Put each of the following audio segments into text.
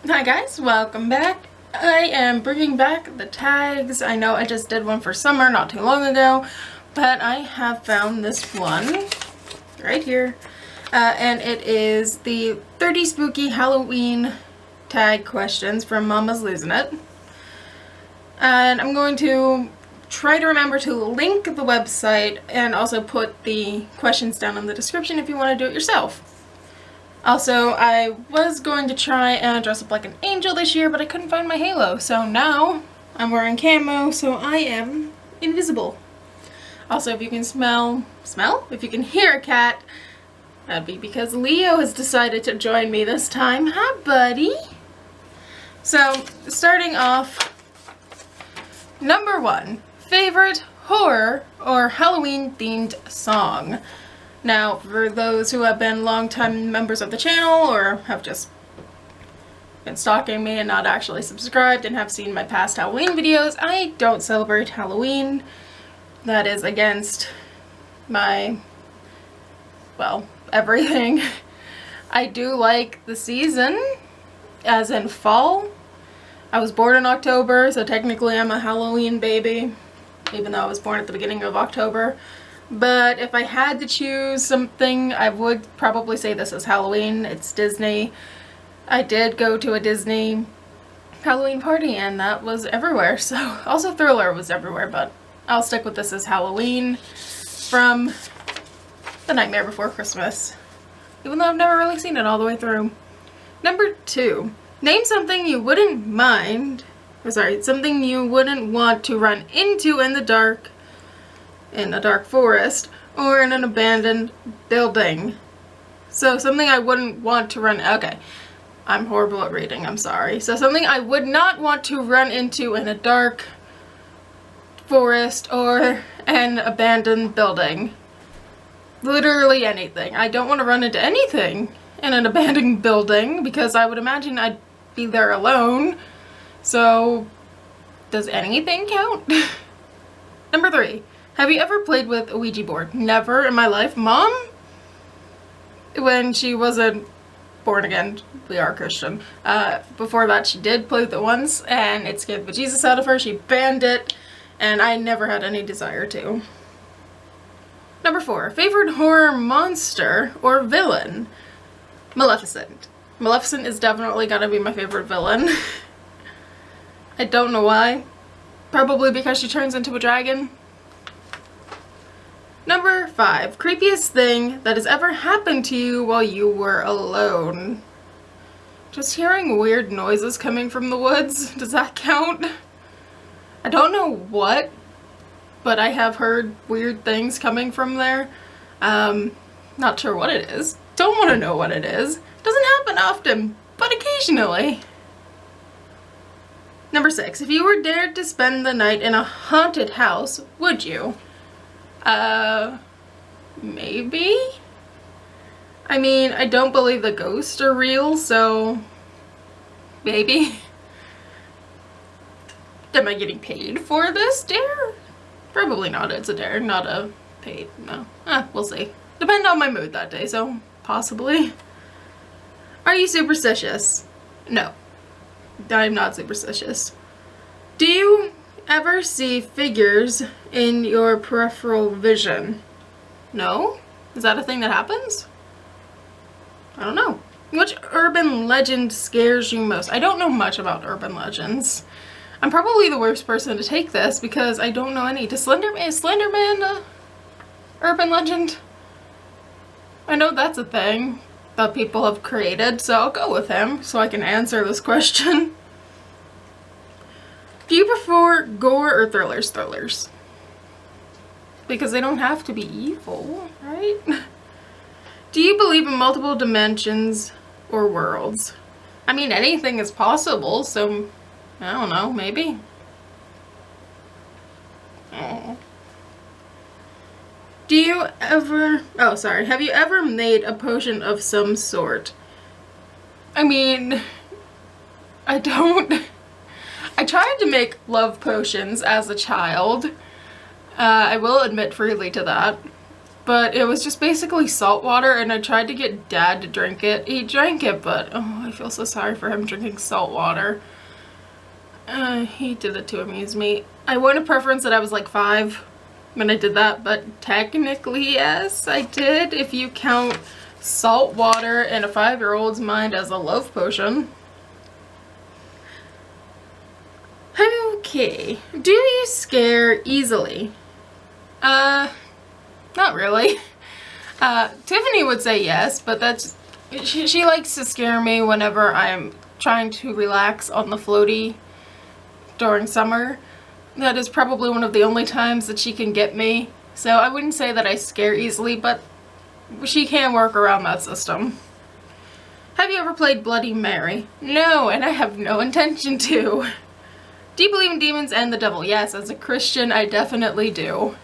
Hi guys, welcome back. I am bringing back the tags. I know I just did one for summer not too long ago, but I have found this one right here. And it is the 30 spooky Halloween tag questions from Mama's Losing It. And I'm going to try to remember to link the website and also put the questions down in the description if you want to do it yourself. Also, I was going to try and dress up like an angel this year, but I couldn't find my halo, so now I'm wearing camo, so I am invisible. Also, if you can if you can hear a cat, that'd be because Leo has decided to join me this time. Hi, buddy! So, starting off, number 1, favorite horror or Halloween-themed song. Now, for those who have been longtime members of the channel or have just been stalking me and not actually subscribed and have seen my past Halloween videos, I don't celebrate Halloween. That is against my, well, everything. I do like the season, as in fall. I was born in October, so technically I'm a Halloween baby, even though I was born at the beginning of October. But if I had to choose something, I would probably say this is Halloween. It's Disney. I did go to a Disney Halloween party and that was everywhere. So also Thriller was everywhere, but I'll stick with this as Halloween from The Nightmare Before Christmas. Even though I've never really seen it all the way through. Number 2. Name something you wouldn't something you wouldn't want to run into in the dark, in a dark forest, or in an abandoned building. So something I wouldn't want to run, okay, I'm horrible at reading, I'm sorry. So something I would not want to run into in a dark forest or an abandoned building. Literally anything. I don't want to run into anything in an abandoned building because I would imagine I'd be there alone. So does anything count? Number 3. Have you ever played with a Ouija board? Never in my life. Mom, when she wasn't born again, we are Christian, before that she did play with it once and it scared the bejesus out of her. She banned it and I never had any desire to. Number 4. Favorite horror monster or villain? Maleficent. Maleficent is definitely gonna be my favorite villain. I don't know why. Probably because she turns into a dragon. Number 5. Creepiest thing that has ever happened to you while you were alone. Just hearing weird noises coming from the woods, does that count? I don't know what, but I have heard weird things coming from there. Not sure what it is. Don't want to know what it is. Doesn't happen often, but occasionally. Number 6. If you were dared to spend the night in a haunted house, would you? Maybe? I mean, I don't believe the ghosts are real, so maybe. Am I getting paid for this dare? Probably not. It's a dare, not a paid, no. We'll see. Depend on my mood that day, so possibly. Are you superstitious? No. I'm not superstitious. Do you ever see figures in your peripheral vision? No? Is that a thing that happens? I don't know. Which urban legend scares you most? I don't know much about urban legends. I'm probably the worst person to take this because I don't know any. Is Slenderman a urban legend? I know that's a thing that people have created, so I'll go with him so I can answer this question. Do you prefer gore or thrillers? Thrillers. Because they don't have to be evil, right? Do you believe in multiple dimensions or worlds? I mean, anything is possible, so I don't know, maybe. Oh. Do you ever, have you ever made a potion of some sort? I mean, I don't. I tried to make love potions as a child. I will admit freely to that. but it was just basically salt water, and I tried to get Dad to drink it. He drank it, but oh, I feel so sorry for him drinking salt water. He did it to amuse me. I won a preference that I was like 5 when I did that, but technically yes, I did, if you count salt water in a 5-year-old's mind as a love potion. Okay, do you scare easily? Not really. Tiffany would say yes, but that's, she likes to scare me whenever I'm trying to relax on the floaty during summer. That is probably one of the only times that she can get me. So I wouldn't say that I scare easily, but she can work around that system. Have you ever played Bloody Mary? No, and I have no intention to. Do you believe in demons and the devil? Yes, as a Christian, I definitely do.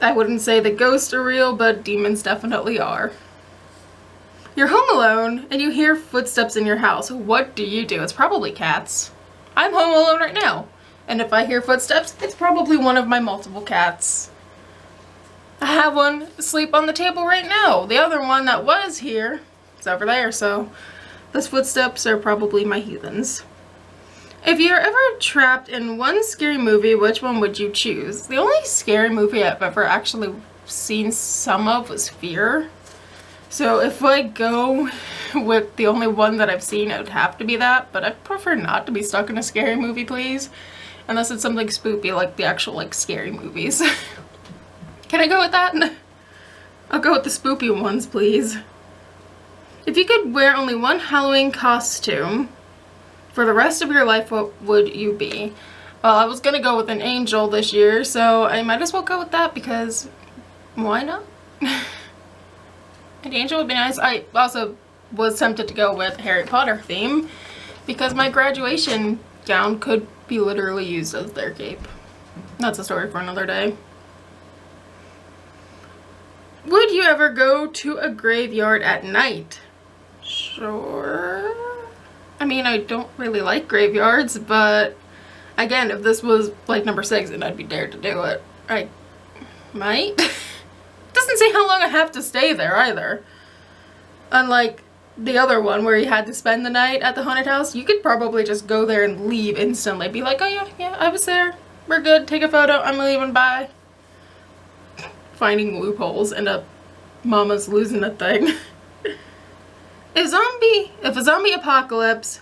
I wouldn't say that ghosts are real, but demons definitely are. You're home alone and you hear footsteps in your house. What do you do? It's probably cats. I'm home alone right now, and if I hear footsteps, it's probably one of my multiple cats. I have one asleep on the table right now. The other one that was here is over there, so those footsteps are probably my heathens. If you're ever trapped in one scary movie, which one would you choose? The only scary movie I've ever actually seen some of was Fear. So if I go with the only one that I've seen, it would have to be that, but I prefer not to be stuck in a scary movie, please. Unless it's something spoopy, like the actual, like, scary movies. Can I go with that? I'll go with the spoopy ones, please. If you could wear only one Halloween costume for the rest of your life, what would you be? Well, I was gonna go with an angel this year, so I might as well go with that because why not? An angel would be nice. I also was tempted to go with Harry Potter theme because my graduation gown could be literally used as their cape. That's a story for another day. Would you ever go to a graveyard at night? Sure. I mean, I don't really like graveyards, but again, if this was like number 6, then I'd be dared to do it. I might. Doesn't say how long I have to stay there either. Unlike the other one where you had to spend the night at the haunted house, you could probably just go there and leave instantly. Be like, oh yeah, I was there. We're good. Take a photo. I'm leaving. Bye. Finding loopholes and mama's losing a thing. If a zombie apocalypse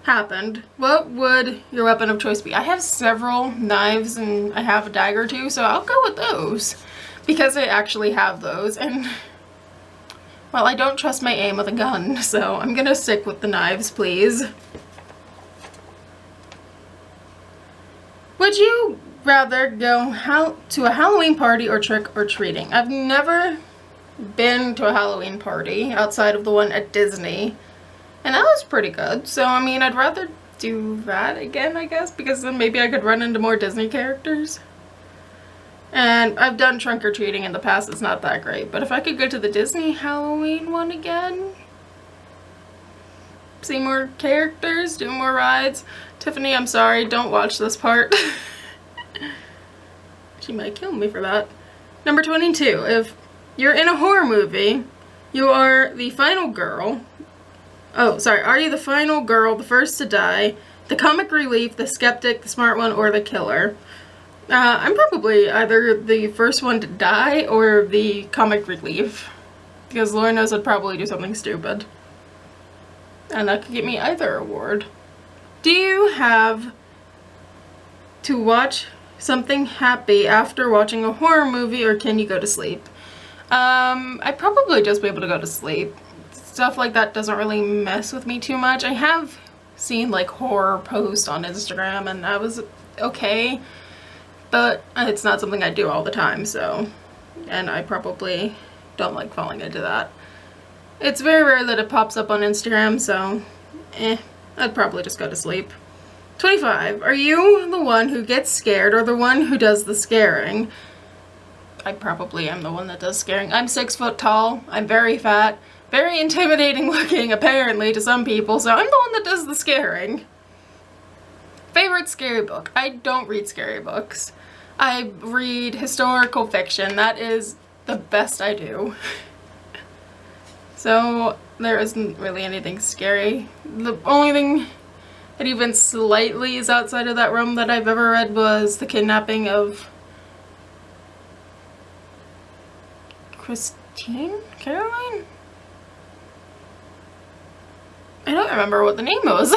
happened, what would your weapon of choice be? I have several knives and I have a dagger too, so I'll go with those. Because I actually have those, and well, I don't trust my aim with a gun, so I'm gonna stick with the knives, please. Would you rather go to a Halloween party or trick or treating? I've never been to a Halloween party outside of the one at Disney, and that was pretty good. So I mean, I'd rather do that again, I guess, because then maybe I could run into more Disney characters. And I've done trunk or treating in the past, it's not that great, but if I could go to the Disney Halloween one again, see more characters, do more rides. Tiffany, I'm sorry, don't watch this part. She might kill me for that. Number 22, if you're in a horror movie, you are the final girl. Oh, sorry, are you the final girl, the first to die, the comic relief, the skeptic, the smart one, or the killer? I'm probably either the first one to die or the comic relief. Because Lord knows I'd probably do something stupid. And that could get me either award. Do you have to watch something happy after watching a horror movie, or can you go to sleep? I'd probably just be able to go to sleep. Stuff like that doesn't really mess with me too much. I have seen like horror posts on Instagram and that was okay. But it's not something I do all the time, so, and I probably don't like falling into that. It's very rare that it pops up on Instagram, so, I'd probably just go to sleep. 25. Are you the one who gets scared or the one who does the scaring? I probably am the one that does scaring. I'm 6 foot tall, I'm very fat, very intimidating looking apparently to some people, so I'm the one that does the scaring. Favorite scary book? I don't read scary books. I read historical fiction. That is the best I do. So there isn't really anything scary. The only thing that even slightly is outside of that realm that I've ever read was the kidnapping of Caroline? I don't remember what the name was.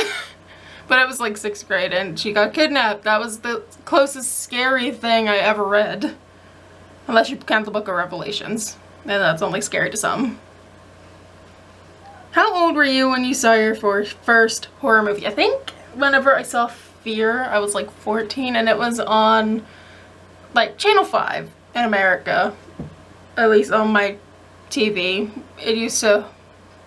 But it was like 6th grade and she got kidnapped. That was the closest scary thing I ever read. Unless you count the Book of Revelations. And that's only scary to some. How old were you when you saw your first horror movie? I think whenever I saw Fear, I was like 14 and it was on like Channel 5 in America. At least on my TV. It used to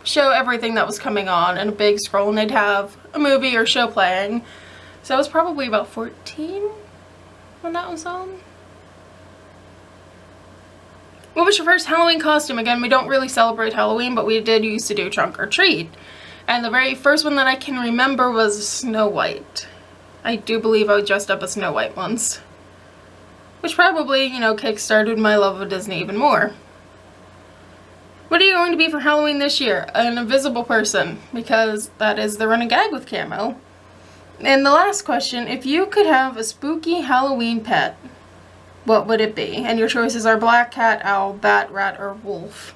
show everything that was coming on in a big scroll and they'd have a movie or show playing. So I was probably about 14 when that was on. What was your first Halloween costume? Again, we don't really celebrate Halloween, but we did used to do trunk or treat. And the very first one that I can remember was Snow White. I do believe I was dressed up as Snow White once. Which probably, you know, kick-started my love of Disney even more. What are you going to be for Halloween this year? An invisible person, because that is the running gag with camo. And the last question, if you could have a spooky Halloween pet, what would it be? And your choices are black cat, owl, bat, rat, or wolf.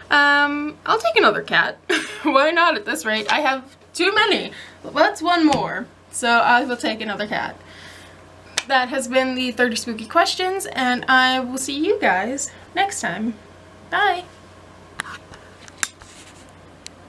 I'll take another cat. Why not at this rate? I have too many. What's one more? So I will take another cat. That has been the 30 spooky questions, and I will see you guys next time. Bye!